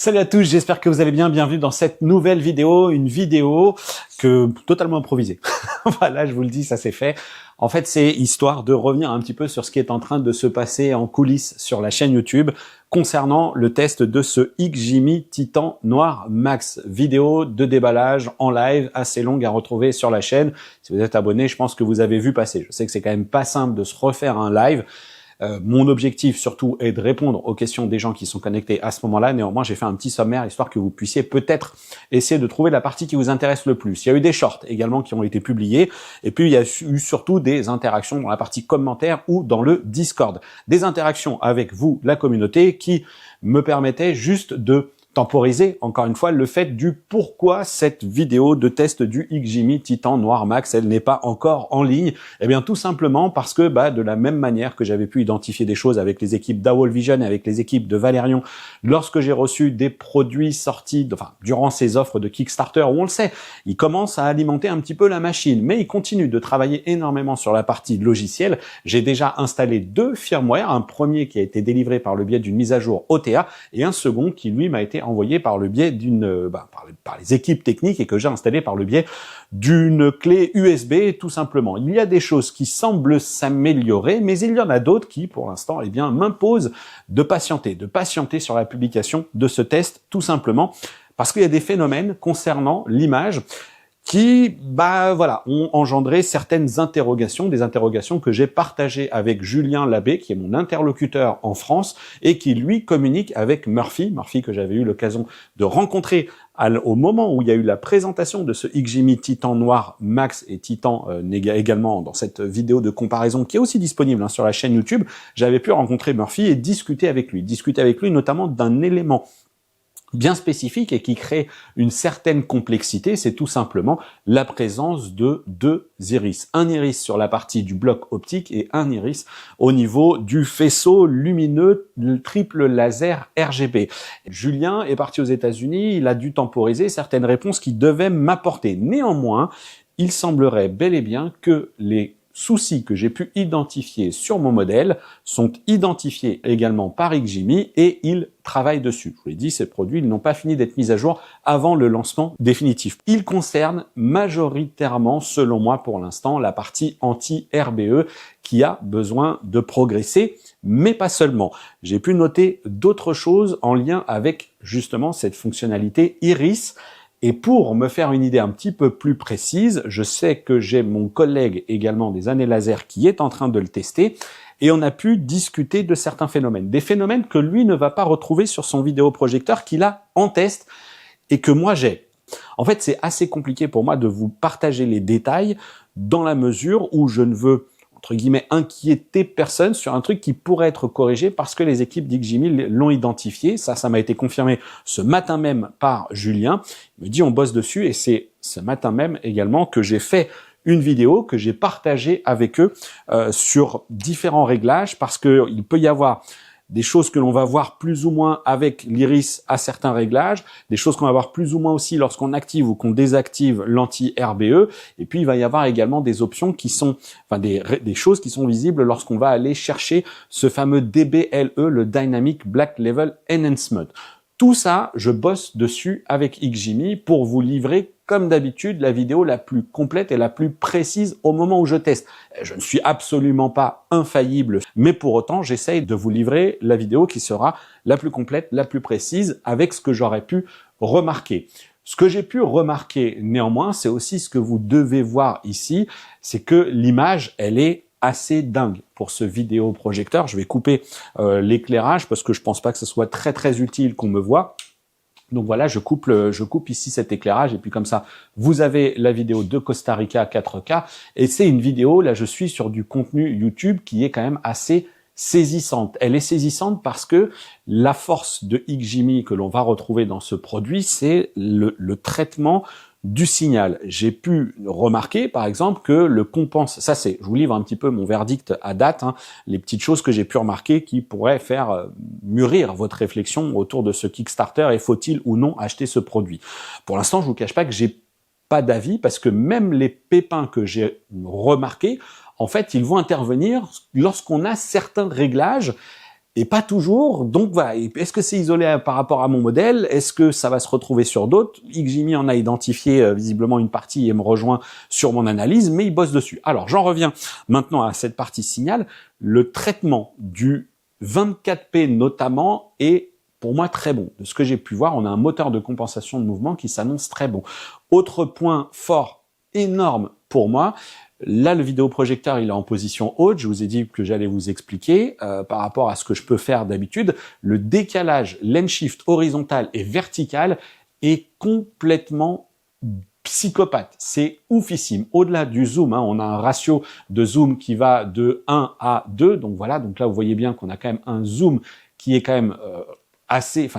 Salut à tous, j'espère que vous allez bien. Bienvenue dans cette nouvelle vidéo, une vidéo totalement improvisée. Voilà, je vous le dis, ça c'est fait. En fait, c'est histoire de revenir un petit peu sur ce qui est en train de se passer en coulisses sur la chaîne YouTube concernant le test de ce XGIMI Titan Noir Max. Vidéo de déballage en live assez longue à retrouver sur la chaîne. Si vous êtes abonné, je pense que vous avez vu passer. Je sais que c'est quand même pas simple de se refaire un live. Mon objectif surtout est de répondre aux questions des gens qui sont connectés à ce moment-là. Néanmoins, j'ai fait un petit sommaire histoire que vous puissiez peut-être essayer de trouver la partie qui vous intéresse le plus. Il y a eu des shorts également qui ont été publiés et puis il y a eu surtout des interactions dans la partie commentaires ou dans le Discord. Des interactions avec vous, la communauté, qui me permettaient juste de temporiser, encore une fois, le fait du pourquoi cette vidéo de test du XGIMI Titan Noir Max, elle n'est pas encore en ligne. Eh bien, tout simplement parce que, de la même manière que j'avais pu identifier des choses avec les équipes d'Awol Vision et avec les équipes de Valérion, lorsque j'ai reçu des produits sortis, durant ces offres de Kickstarter, où on le sait, ils commencent à alimenter un petit peu la machine, mais ils continuent de travailler énormément sur la partie logicielle. J'ai déjà installé 2 firmware, un premier qui a été délivré par le biais d'une mise à jour OTA et un second qui, lui, m'a été envoyé par le biais par les équipes techniques et que j'ai installé par le biais d'une clé USB tout simplement. Il y a des choses qui semblent s'améliorer, mais il y en a d'autres qui, pour l'instant, m'imposent de patienter sur la publication de ce test tout simplement parce qu'il y a des phénomènes concernant l'image qui, ont engendré certaines interrogations, des interrogations que j'ai partagées avec Julien Labbé, qui est mon interlocuteur en France, et qui, lui, communique avec Murphy que j'avais eu l'occasion de rencontrer au moment où il y a eu la présentation de ce XGIMI Titan Noir Max et Titan également dans cette vidéo de comparaison qui est aussi disponible sur la chaîne YouTube. J'avais pu rencontrer Murphy et discuter avec lui notamment d'un élément bien spécifique et qui crée une certaine complexité, c'est tout simplement la présence de 2 iris. Un iris sur la partie du bloc optique et un iris au niveau du faisceau lumineux, le triple laser RGB. Julien est parti aux États-Unis, il a dû temporiser certaines réponses qu'il devait m'apporter. Néanmoins, il semblerait bel et bien que les soucis que j'ai pu identifier sur mon modèle sont identifiés également par XGIMI et ils travaillent dessus. Je vous l'ai dit, ces produits ils n'ont pas fini d'être mis à jour avant le lancement définitif. Ils concernent majoritairement, selon moi pour l'instant, la partie anti-RBE qui a besoin de progresser, mais pas seulement. J'ai pu noter d'autres choses en lien avec justement cette fonctionnalité Iris. Et pour me faire une idée un petit peu plus précise, je sais que j'ai mon collègue également des années laser qui est en train de le tester et on a pu discuter de certains phénomènes. Des phénomènes que lui ne va pas retrouver sur son vidéoprojecteur qu'il a en test et que moi j'ai. En fait, c'est assez compliqué pour moi de vous partager les détails dans la mesure où je ne veux entre guillemets, inquiéter personne sur un truc qui pourrait être corrigé parce que les équipes d'XGIMI l'ont identifié. Ça m'a été confirmé ce matin même par Julien. Il me dit on bosse dessus et c'est ce matin même également que j'ai fait une vidéo que j'ai partagée avec eux sur différents réglages parce que il peut y avoir des choses que l'on va voir plus ou moins avec l'iris à certains réglages, des choses qu'on va voir plus ou moins aussi lorsqu'on active ou qu'on désactive l'anti-RBE, et puis il va y avoir également des options qui sont, des choses qui sont visibles lorsqu'on va aller chercher ce fameux DBLE, le Dynamic Black Level Enhancement. Tout ça, je bosse dessus avec XGIMI pour vous livrer, comme d'habitude, la vidéo la plus complète et la plus précise au moment où je teste. Je ne suis absolument pas infaillible, mais pour autant, j'essaye de vous livrer la vidéo qui sera la plus complète, la plus précise, avec ce que j'aurais pu remarquer. Ce que j'ai pu remarquer néanmoins, c'est aussi ce que vous devez voir ici, c'est que l'image, elle est assez dingue pour ce vidéoprojecteur. Je vais couper l'éclairage parce que je pense pas que ce soit très utile qu'on me voit. Donc voilà, je coupe ici cet éclairage et puis comme ça, vous avez la vidéo de Costa Rica 4K et c'est une vidéo, là je suis sur du contenu YouTube qui est quand même assez saisissante. Elle est saisissante parce que la force de XGIMI que l'on va retrouver dans ce produit, c'est le traitement du signal. J'ai pu remarquer, par exemple, que le compense, je vous livre un petit peu mon verdict à date, les petites choses que j'ai pu remarquer qui pourraient faire mûrir votre réflexion autour de ce Kickstarter et faut-il ou non acheter ce produit. Pour l'instant, je vous cache pas que j'ai pas d'avis parce que même les pépins que j'ai remarqués, en fait, ils vont intervenir lorsqu'on a certains réglages et pas toujours. Donc voilà, est-ce que c'est isolé par rapport à mon modèle? Est-ce que ça va se retrouver sur d'autres? XGMI en a identifié visiblement une partie et me rejoint sur mon analyse, mais il bosse dessus. Alors j'en reviens maintenant à cette partie signal. Le traitement du 24p notamment est pour moi très bon. De ce que j'ai pu voir, on a un moteur de compensation de mouvement qui s'annonce très bon. Autre point fort, énorme pour moi, là, le vidéoprojecteur, il est en position haute. Je vous ai dit que j'allais vous expliquer par rapport à ce que je peux faire d'habitude. Le décalage lens shift horizontal et vertical est complètement psychopathe. C'est oufissime. Au-delà du zoom, on a un ratio de zoom qui va de 1 à 2. Donc voilà, donc là, vous voyez bien qu'on a quand même un zoom qui est quand même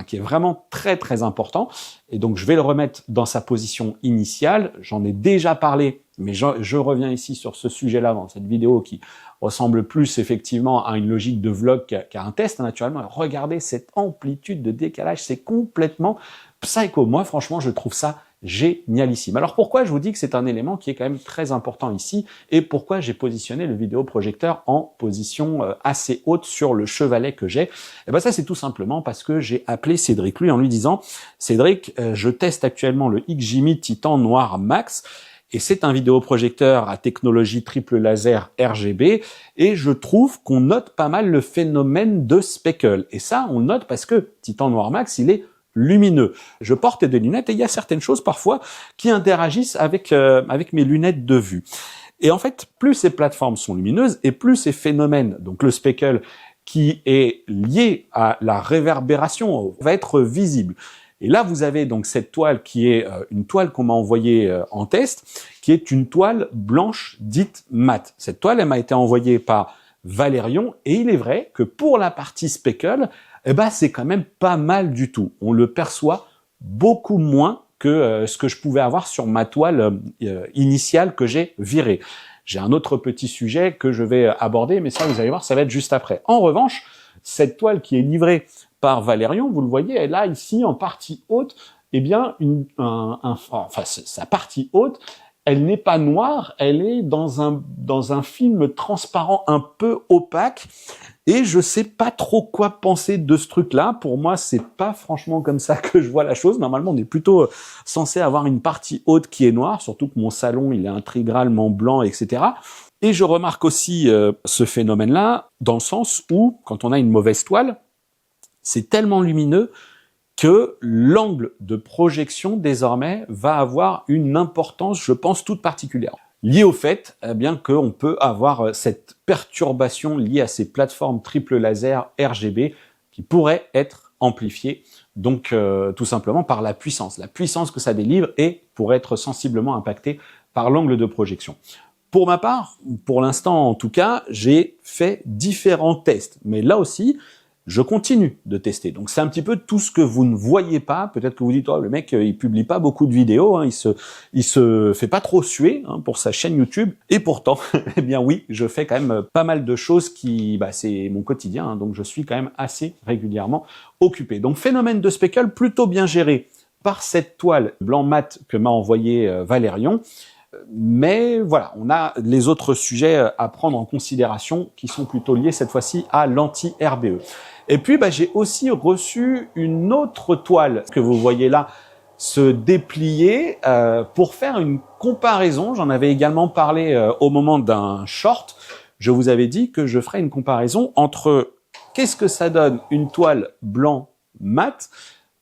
qui est vraiment très très important. Et donc je vais le remettre dans sa position initiale. J'en ai déjà parlé, mais je reviens ici sur ce sujet-là dans cette vidéo qui ressemble plus effectivement à une logique de vlog qu'à un test naturellement. Regardez cette amplitude de décalage, c'est complètement psycho. Moi franchement, je trouve ça génialissime. Alors pourquoi je vous dis que c'est un élément qui est quand même très important ici et pourquoi j'ai positionné le vidéoprojecteur en position assez haute sur le chevalet que j'ai? Et ben ça c'est tout simplement parce que j'ai appelé Cédric lui en lui disant Cédric, je teste actuellement le XGMI Titan Noir Max et c'est un vidéoprojecteur à technologie triple laser RGB et je trouve qu'on note pas mal le phénomène de speckle. Et ça on note parce que Titan Noir Max il est lumineux. Je porte des lunettes et il y a certaines choses parfois qui interagissent avec mes lunettes de vue. Et en fait, plus ces plateformes sont lumineuses et plus ces phénomènes, donc le speckle qui est lié à la réverbération, va être visible. Et là, vous avez donc cette toile qui est une toile qu'on m'a envoyée en test, qui est une toile blanche dite mat. Cette toile, elle m'a été envoyée par Valérion et il est vrai que pour la partie speckle, c'est quand même pas mal du tout. On le perçoit beaucoup moins que ce que je pouvais avoir sur ma toile initiale que j'ai virée. J'ai un autre petit sujet que je vais aborder, mais ça, vous allez voir, ça va être juste après. En revanche, cette toile qui est livrée par Valérion, vous le voyez, elle a ici en partie haute, sa partie haute, elle n'est pas noire, elle est dans un film transparent un peu opaque. Et je sais pas trop quoi penser de ce truc-là. Pour moi, c'est pas franchement comme ça que je vois la chose. Normalement, on est plutôt censé avoir une partie haute qui est noire, surtout que mon salon, il est intégralement blanc, etc. Et je remarque aussi ce phénomène-là dans le sens où, quand on a une mauvaise toile, c'est tellement lumineux que l'angle de projection, désormais, va avoir une importance, je pense, toute particulière. Lié au fait qu'on peut avoir cette perturbation liée à ces plateformes triple laser RGB qui pourrait être amplifiée, donc tout simplement par la puissance que ça délivre et pourrait être sensiblement impactée par l'angle de projection. Pour ma part, pour l'instant en tout cas, j'ai fait différents tests, mais là aussi, je continue de tester. Donc c'est un petit peu tout ce que vous ne voyez pas. Peut-être que vous dites, oh, le mec, il publie pas beaucoup de vidéos, il se fait pas trop suer pour sa chaîne YouTube. Et pourtant, eh bien oui, je fais quand même pas mal de choses qui, c'est mon quotidien. Donc je suis quand même assez régulièrement occupé. Donc phénomène de speckle plutôt bien géré par cette toile blanc mat que m'a envoyé Valérion. Mais voilà, on a les autres sujets à prendre en considération qui sont plutôt liés cette fois-ci à l'anti-RBE. Et puis j'ai aussi reçu une autre toile que vous voyez là se déplier pour faire une comparaison. J'en avais également parlé au moment d'un short. Je vous avais dit que je ferais une comparaison entre qu'est-ce que ça donne une toile blanc mat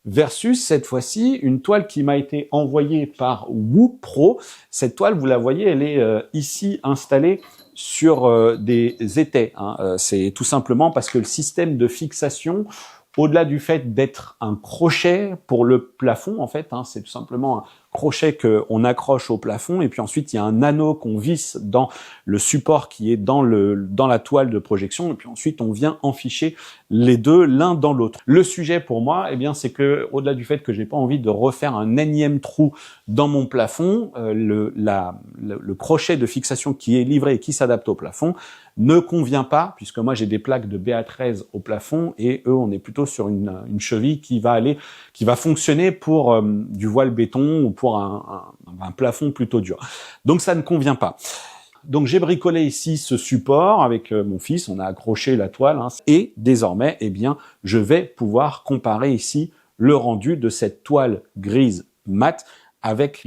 versus cette fois-ci une toile qui m'a été envoyée par Woo Pro. Cette toile, vous la voyez, elle est ici installée sur des étais. C'est tout simplement parce que le système de fixation, au-delà du fait d'être un crochet pour le plafond, en fait, c'est tout simplement un crochet qu'on accroche au plafond et puis ensuite il y a un anneau qu'on visse dans le support qui est dans la toile de projection et puis ensuite on vient enficher les deux l'un dans l'autre. Le sujet pour moi, c'est que au-delà du fait que j'ai pas envie de refaire un énième trou dans mon plafond, le crochet de fixation qui est livré et qui s'adapte au plafond ne convient pas puisque moi j'ai des plaques de BA13 au plafond et eux on est plutôt sur une cheville qui va fonctionner pour du voile béton ou pour un plafond plutôt dur. Donc ça ne convient pas. donc j'ai bricolé ici ce support avec mon fils, on a accroché la toile, hein, et désormais, eh bien, je vais pouvoir comparer ici le rendu de cette toile grise mat avec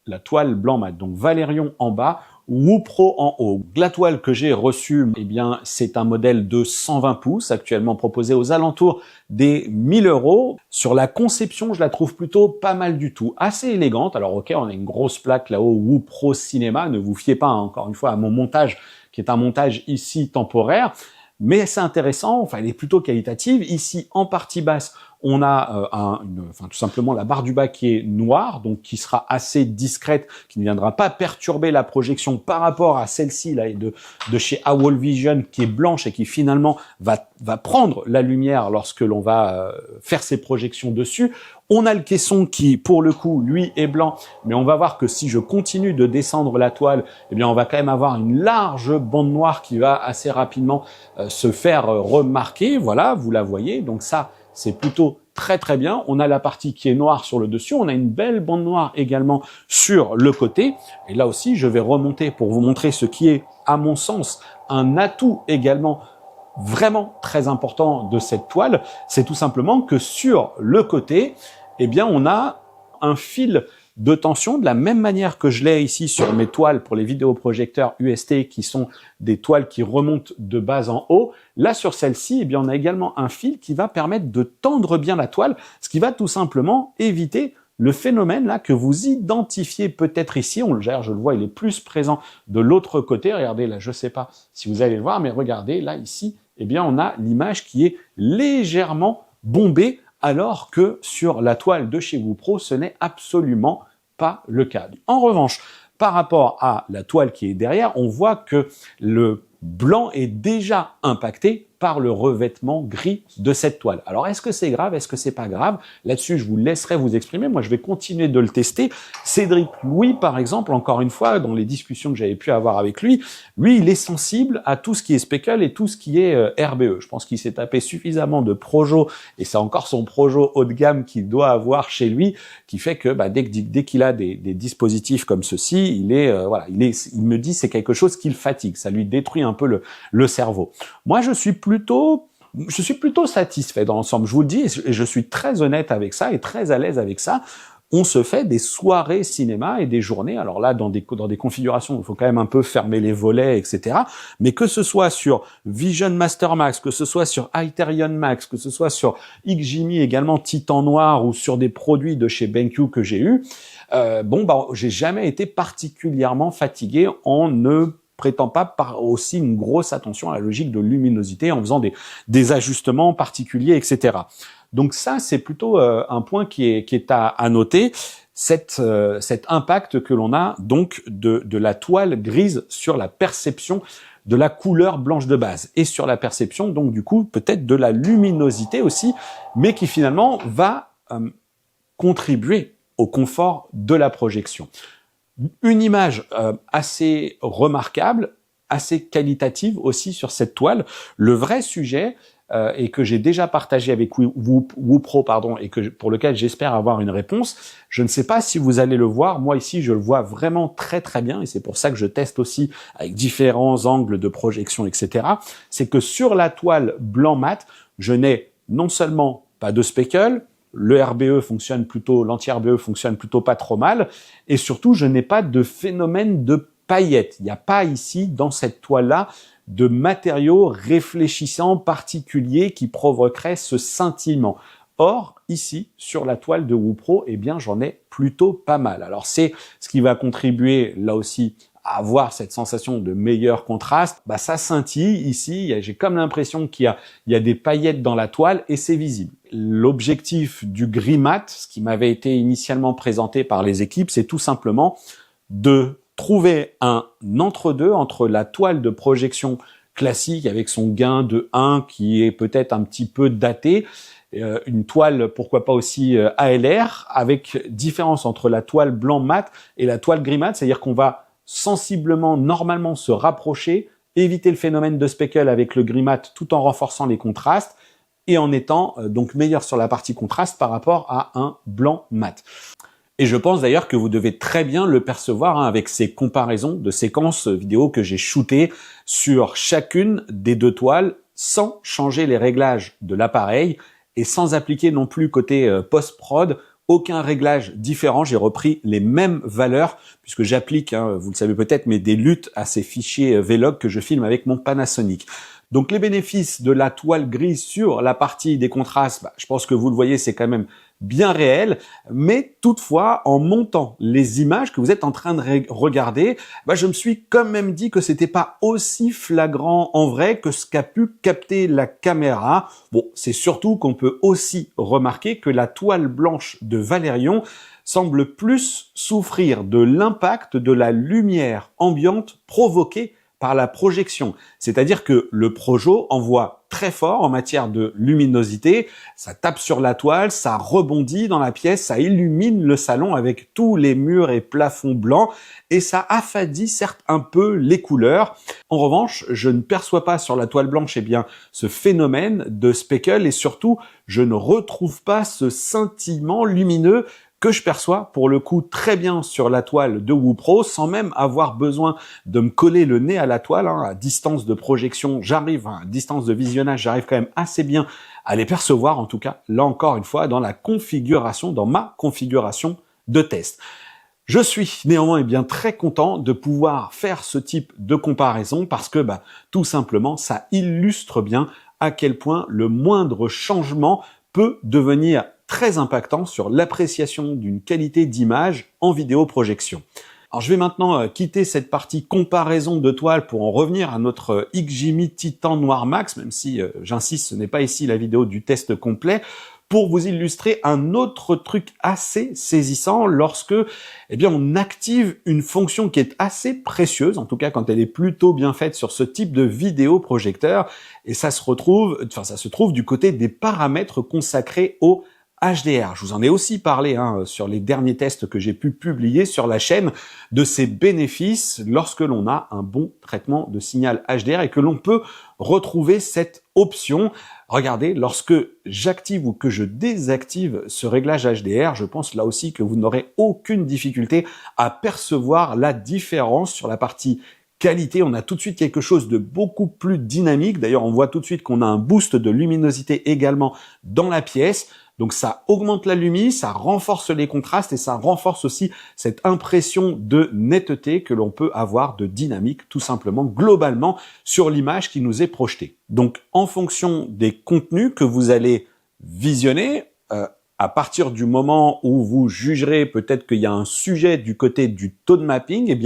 la toile blanc mat. Donc Valérion en bas, WooPro en haut. La toile que j'ai reçue, eh bien, c'est un modèle de 120 pouces, actuellement proposé aux alentours des 1000 €. Sur la conception, je la trouve plutôt pas mal du tout. Assez élégante. Alors, ok, on a une grosse plaque là-haut, WooPro Cinéma. Ne vous fiez pas, hein, encore une fois, à mon montage, qui est un montage ici temporaire. Mais c'est intéressant, enfin, elle est plutôt qualitative. Ici, en partie basse, on a tout simplement la barre du bas qui est noire, donc qui sera assez discrète, qui ne viendra pas perturber la projection par rapport à celle-ci là de chez AWOL Vision, qui est blanche et qui finalement va prendre la lumière lorsque l'on va faire ses projections dessus. On a le caisson qui, pour le coup, lui, est blanc, mais on va voir que si je continue de descendre la toile, eh bien, on va quand même avoir une large bande noire qui va assez rapidement se faire remarquer. Voilà, vous la voyez. Donc ça, c'est plutôt très très bien. On a la partie qui est noire sur le dessus. On a une belle bande noire également sur le côté. Et là aussi, je vais remonter pour vous montrer ce qui est, à mon sens, un atout également vraiment très important de cette toile. C'est tout simplement que sur le côté, eh bien, on a un fil de tension de la même manière que je l'ai ici sur mes toiles pour les vidéoprojecteurs UST qui sont des toiles qui remontent de bas en haut. Là, sur celle-ci, eh bien, on a également un fil qui va permettre de tendre bien la toile, ce qui va tout simplement éviter le phénomène là que vous identifiez peut-être ici. On le gère, je le vois, il est plus présent de l'autre côté. Regardez là, je sais pas si vous allez le voir, mais regardez là ici, eh bien, on a l'image qui est légèrement bombée, alors que sur la toile de chez WooPro, ce n'est absolument pas le cas. En revanche, par rapport à la toile qui est derrière, on voit que le blanc est déjà impacté par le revêtement gris de cette toile. Alors, est-ce que c'est grave? Est-ce que c'est pas grave? Là-dessus, je vous laisserai vous exprimer. Moi, je vais continuer de le tester. Cédric Louis, par exemple, encore une fois, dans les discussions que j'avais pu avoir avec lui, il est sensible à tout ce qui est speckle et tout ce qui est RBE. Je pense qu'il s'est tapé suffisamment de Projo, et c'est encore son Projo haut de gamme qu'il doit avoir chez lui, qui fait que dès qu'il a des dispositifs comme ceci, il me dit c'est quelque chose qui le fatigue. Ça lui détruit un peu le cerveau. Moi, je suis plutôt satisfait dans l'ensemble. Je vous le dis, et je suis très honnête avec ça et très à l'aise avec ça. On se fait des soirées cinéma et des journées. Alors là, dans des configurations, il faut quand même un peu fermer les volets, etc. Mais que ce soit sur Vision Master Max, que ce soit sur Hyperion Max, que ce soit sur XGIMI également Titan Noir ou sur des produits de chez BenQ que j'ai eu, j'ai jamais été particulièrement fatigué en ne prétend pas par aussi une grosse attention à la logique de luminosité en faisant des ajustements particuliers, etc. Donc ça, c'est plutôt un point qui est à noter, cet impact que l'on a donc de la toile grise sur la perception de la couleur blanche de base et sur la perception donc du coup peut-être de la luminosité aussi, mais qui finalement va contribuer au confort de la projection. Une image assez remarquable, assez qualitative aussi sur cette toile. Le vrai sujet, et que j'ai déjà partagé avec WooPro, et pour lequel j'espère avoir une réponse, je ne sais pas si vous allez le voir. Moi ici, je le vois vraiment très très bien, et c'est pour ça que je teste aussi avec différents angles de projection, etc. C'est que sur la toile blanc mat, je n'ai non seulement pas de speckle, le RBE fonctionne plutôt, l'anti-RBE fonctionne plutôt pas trop mal, et surtout, je n'ai pas de phénomène de paillettes. Il n'y a pas ici, dans cette toile-là, de matériaux réfléchissants particuliers qui provoqueraient ce scintillement. Or, ici, sur la toile de WooPro, eh bien, j'en ai plutôt pas mal. Alors, c'est ce qui va contribuer, là aussi, à avoir cette sensation de meilleur contraste. Ça scintille ici, j'ai comme l'impression qu'il y a des paillettes dans la toile et c'est visible. L'objectif du gris mat, ce qui m'avait été initialement présenté par les équipes, c'est tout simplement de trouver un entre-deux entre la toile de projection classique avec son gain de 1 qui est peut-être un petit peu daté, une toile pourquoi pas aussi ALR, avec différence entre la toile blanc mat et la toile gris mat, c'est-à-dire qu'on va sensiblement, normalement se rapprocher, éviter le phénomène de speckle avec le gris mat tout en renforçant les contrastes et en étant donc meilleur sur la partie contraste par rapport à un blanc mat. Et je pense d'ailleurs que vous devez très bien le percevoir avec ces comparaisons de séquences vidéo que j'ai shootées sur chacune des deux toiles sans changer les réglages de l'appareil et sans appliquer non plus côté post-prod aucun réglage différent. J'ai repris les mêmes valeurs puisque j'applique, vous le savez peut-être, mais des luttes à ces fichiers Vlog que je filme avec mon Panasonic. Donc les bénéfices de la toile grise sur la partie des contrastes, je pense que vous le voyez, c'est quand même bien réel, mais toutefois, en montant les images que vous êtes en train de regarder, je me suis quand même dit que c'était pas aussi flagrant en vrai que ce qu'a pu capter la caméra. Bon, c'est surtout qu'on peut aussi remarquer que la toile blanche de Valérion semble plus souffrir de l'impact de la lumière ambiante provoquée par la projection. C'est-à-dire que le Projo envoie très fort en matière de luminosité, ça tape sur la toile, ça rebondit dans la pièce, ça illumine le salon avec tous les murs et plafonds blancs et ça affadit certes un peu les couleurs. En revanche, je ne perçois pas sur la toile blanche ce phénomène de speckle et surtout, je ne retrouve pas ce scintillement lumineux que je perçois pour le coup très bien sur la toile de WooPro sans même avoir besoin de me coller le nez à la toile. À distance de projection, à distance de visionnage, j'arrive quand même assez bien à les percevoir, en tout cas, là encore une fois, dans ma configuration de test. Je suis néanmoins très content de pouvoir faire ce type de comparaison parce que tout simplement, ça illustre bien à quel point le moindre changement peut devenir très impactant sur l'appréciation d'une qualité d'image en vidéoprojection. Alors je vais maintenant quitter cette partie comparaison de toiles pour en revenir à notre XGMI Titan Noir Max, même si j'insiste, ce n'est pas ici la vidéo du test complet, pour vous illustrer un autre truc assez saisissant lorsque on active une fonction qui est assez précieuse, en tout cas quand elle est plutôt bien faite sur ce type de vidéoprojecteur, et ça se trouve du côté des paramètres consacrés au HDR. Je vous en ai aussi parlé sur les derniers tests que j'ai pu publier sur la chaîne de ces bénéfices lorsque l'on a un bon traitement de signal HDR et que l'on peut retrouver cette option. Regardez, lorsque j'active ou que je désactive ce réglage HDR, je pense là aussi que vous n'aurez aucune difficulté à percevoir la différence sur la partie qualité. On a tout de suite quelque chose de beaucoup plus dynamique. D'ailleurs, on voit tout de suite qu'on a un boost de luminosité également dans la pièce. Donc ça augmente la lumière, ça renforce les contrastes et ça renforce aussi cette impression de netteté que l'on peut avoir, de dynamique tout simplement globalement sur l'image qui nous est projetée. Donc en fonction des contenus que vous allez visionner, à partir du moment où vous jugerez peut-être qu'il y a un sujet du côté du tone mapping,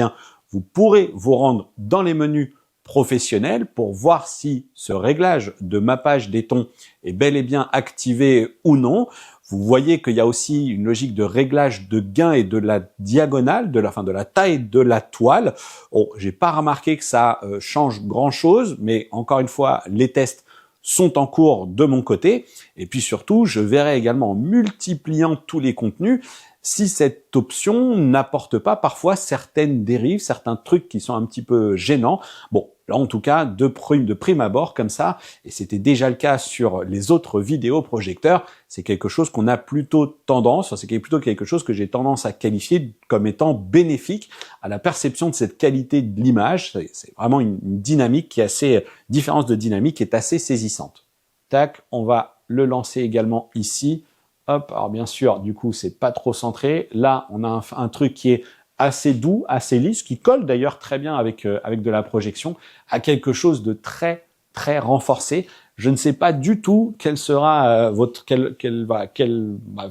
vous pourrez vous rendre dans les menus professionnels pour voir si ce réglage de mappage des tons est bel et bien activé ou non. Vous voyez qu'il y a aussi une logique de réglage de gain et de la diagonale, de la taille de la toile. Bon, j'ai pas remarqué que ça change grand chose, mais encore une fois, les tests sont en cours de mon côté. Et puis surtout, je verrai également en multipliant tous les contenus si cette option n'apporte pas parfois certaines dérives, certains trucs qui sont un petit peu gênants. Bon, là en tout cas, de prime abord comme ça, et c'était déjà le cas sur les autres vidéoprojecteurs, c'est quelque chose qu'on a plutôt tendance, c'est plutôt quelque chose que j'ai tendance à qualifier comme étant bénéfique à la perception de cette qualité de l'image. C'est vraiment une dynamique qui est assez, différence de dynamique qui est assez saisissante. Tac, on va le lancer également ici. Hop, alors bien sûr, du coup, c'est pas trop centré. Là, on a un truc qui est assez doux, assez lisse, qui colle d'ailleurs très bien avec de la projection, à quelque chose de très, très renforcé. Je ne sais pas du tout quelle sera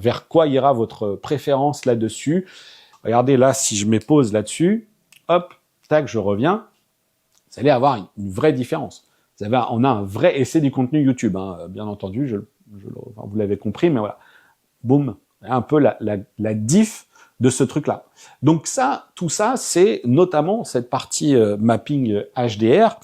vers quoi ira votre préférence là-dessus. Regardez là, si je me pose là-dessus, hop, tac, je reviens. Vous allez avoir une vraie différence. On a un vrai essai du contenu YouTube, bien entendu, vous l'avez compris, mais voilà. Boum, un peu la diff de ce truc-là. Donc tout ça, c'est notamment cette partie mapping HDR.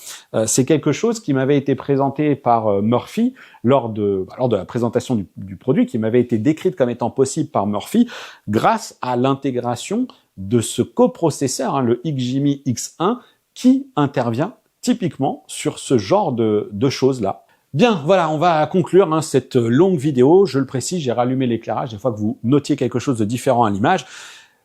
C'est quelque chose qui m'avait été présenté par Murphy lors de la présentation du produit, qui m'avait été décrite comme étant possible par Murphy grâce à l'intégration de ce coprocesseur, le XGMI X1, qui intervient typiquement sur ce genre de choses-là. Bien, voilà, on va conclure cette longue vidéo. Je le précise, j'ai rallumé l'éclairage des fois que vous notiez quelque chose de différent à l'image.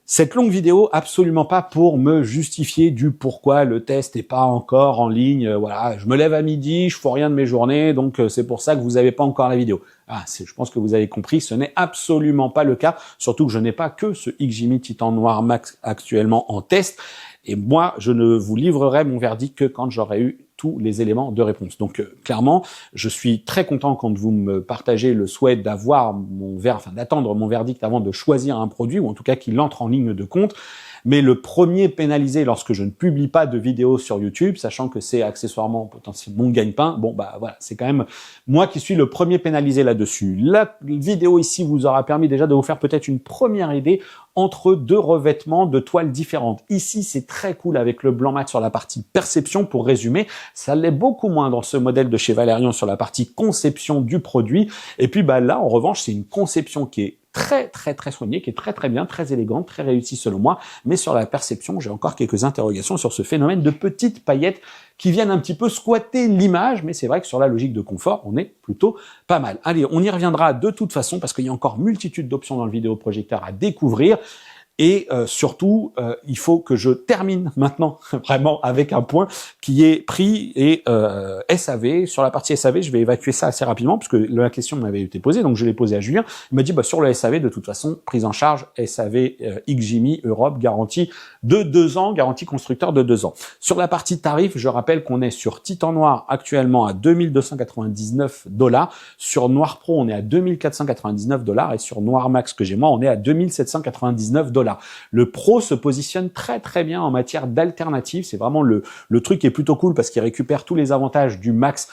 Cette longue vidéo, absolument pas pour me justifier du pourquoi le test n'est pas encore en ligne. Voilà, je me lève à midi, je fais rien de mes journées, donc c'est pour ça que vous n'avez pas encore la vidéo. Ah, je pense que vous avez compris, ce n'est absolument pas le cas, surtout que je n'ai pas que ce XGIMI Titan Noir Max actuellement en test. Et moi, je ne vous livrerai mon verdict que quand j'aurai eu tous les éléments de réponse. Donc clairement, je suis très content quand vous me partagez le souhait d'avoir d'attendre mon verdict avant de choisir un produit, ou en tout cas qu'il entre en ligne de compte. Mais le premier pénalisé lorsque je ne publie pas de vidéos sur YouTube, sachant que c'est accessoirement potentiellement mon gagne-pain, bon bah voilà, c'est quand même moi qui suis le premier pénalisé là-dessus. La vidéo ici vous aura permis déjà de vous faire peut-être une première idée entre deux revêtements de toiles différentes. Ici, c'est très cool avec le blanc mat sur la partie perception, pour résumer. Ça l'est beaucoup moins dans ce modèle de chez Valerian sur la partie conception du produit. Et puis bah là, en revanche, c'est une conception qui est très soignée, qui est très bien, très élégante, très réussie selon moi. Mais sur la perception, j'ai encore quelques interrogations sur ce phénomène de petites paillettes qui viennent un petit peu squatter l'image, mais c'est vrai que sur la logique de confort, on est plutôt pas mal. Allez, on y reviendra de toute façon parce qu'il y a encore multitude d'options dans le vidéoprojecteur à découvrir. Et surtout, il faut que je termine maintenant vraiment avec un point qui est prix et SAV. Sur la partie SAV, je vais évacuer ça assez rapidement puisque la question m'avait été posée, donc je l'ai posée à Julien. Il m'a dit sur le SAV, de toute façon, prise en charge SAV XGIMI Europe, garantie de 2 ans, garantie constructeur de 2 ans. Sur la partie tarif, je rappelle qu'on est sur Titan Noir actuellement à 2299 $. Sur Noir Pro, on est à 2499 $. Et sur Noir Max que j'ai moi, on est à 2799 $. Le Pro se positionne très bien en matière d'alternative. C'est vraiment le truc qui est plutôt cool parce qu'il récupère tous les avantages du Max,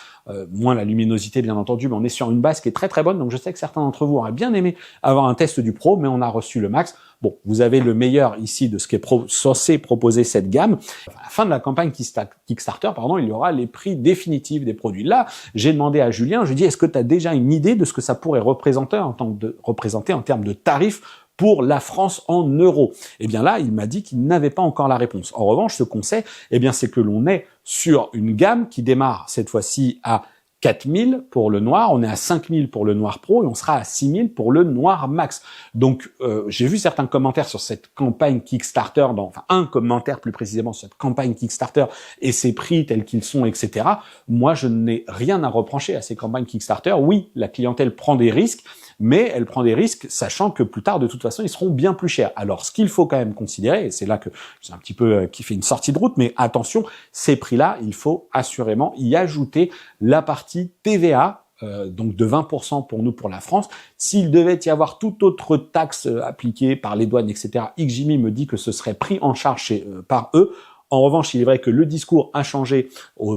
moins la luminosité bien entendu, mais on est sur une base qui est très bonne. Donc je sais que certains d'entre vous auraient bien aimé avoir un test du Pro, mais on a reçu le Max. Bon, vous avez le meilleur ici de ce qui est censé proposer cette gamme. À la fin de la campagne Kickstarter, il y aura les prix définitifs des produits. Là, j'ai demandé à Julien, je lui ai dit, est-ce que tu as déjà une idée de ce que ça pourrait représenter en termes de tarifs pour la France en euros? Eh bien là, il m'a dit qu'il n'avait pas encore la réponse. En revanche, ce qu'on sait, c'est que l'on est sur une gamme qui démarre cette fois-ci à 4000 pour le noir, on est à 5000 pour le noir pro et on sera à 6000 pour le noir max. Donc j'ai vu certains commentaires sur cette campagne Kickstarter, un commentaire plus précisément sur cette campagne Kickstarter et ses prix tels qu'ils sont, etc. Moi, je n'ai rien à reprocher à ces campagnes Kickstarter. Oui, la clientèle prend des risques, mais elle prend des risques sachant que plus tard, de toute façon, ils seront bien plus chers. Alors, ce qu'il faut quand même considérer, et c'est là que c'est un petit peu qui fait une sortie de route, mais attention, ces prix-là, il faut assurément y ajouter la partie TVA, donc de 20% pour nous, pour la France. S'il devait y avoir toute autre taxe appliquée par les douanes, etc., XGIMI me dit que ce serait pris en charge par eux. En revanche, il est vrai que le discours a changé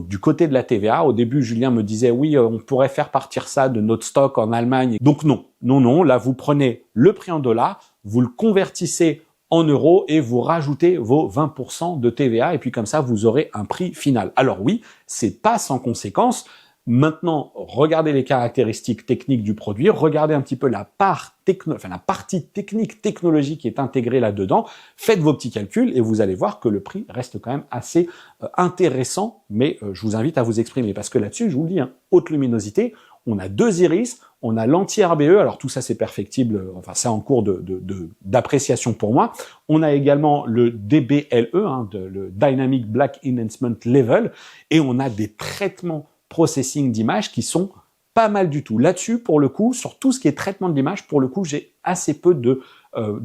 du côté de la TVA. Au début, Julien me disait, oui, on pourrait faire partir ça de notre stock en Allemagne. Donc non. Là, vous prenez le prix en dollars, vous le convertissez en euros et vous rajoutez vos 20% de TVA. Et puis comme ça, vous aurez un prix final. Alors oui, c'est pas sans conséquence. Maintenant, regardez les caractéristiques techniques du produit, regardez un petit peu la partie technique, technologique qui est intégrée là-dedans, faites vos petits calculs et vous allez voir que le prix reste quand même assez intéressant, mais je vous invite à vous exprimer parce que là-dessus, je vous le dis, haute luminosité, on a 2 iris, on a l'anti-RBE, alors tout ça c'est perfectible, c'est en cours d'appréciation pour moi. On a également le DBLE, le Dynamic Black Enhancement Level, et on a des traitements processing d'image qui sont pas mal du tout. Là-dessus, pour le coup, sur tout ce qui est traitement de l'image, pour le coup, j'ai assez peu de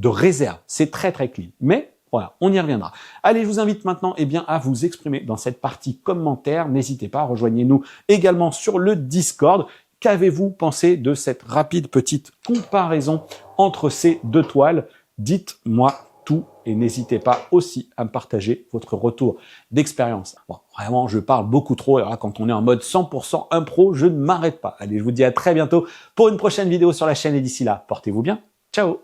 réserve. C'est très clean. Mais voilà, on y reviendra. Allez, je vous invite maintenant à vous exprimer dans cette partie commentaire. N'hésitez pas, rejoignez-nous également sur le Discord. Qu'avez-vous pensé de cette rapide petite comparaison entre ces 2 toiles? Dites-moi tout et n'hésitez pas aussi à me partager votre retour d'expérience. Bon, vraiment, je parle beaucoup trop et là, quand on est en mode 100% impro, je ne m'arrête pas. Allez, je vous dis à très bientôt pour une prochaine vidéo sur la chaîne et d'ici là, portez-vous bien. Ciao!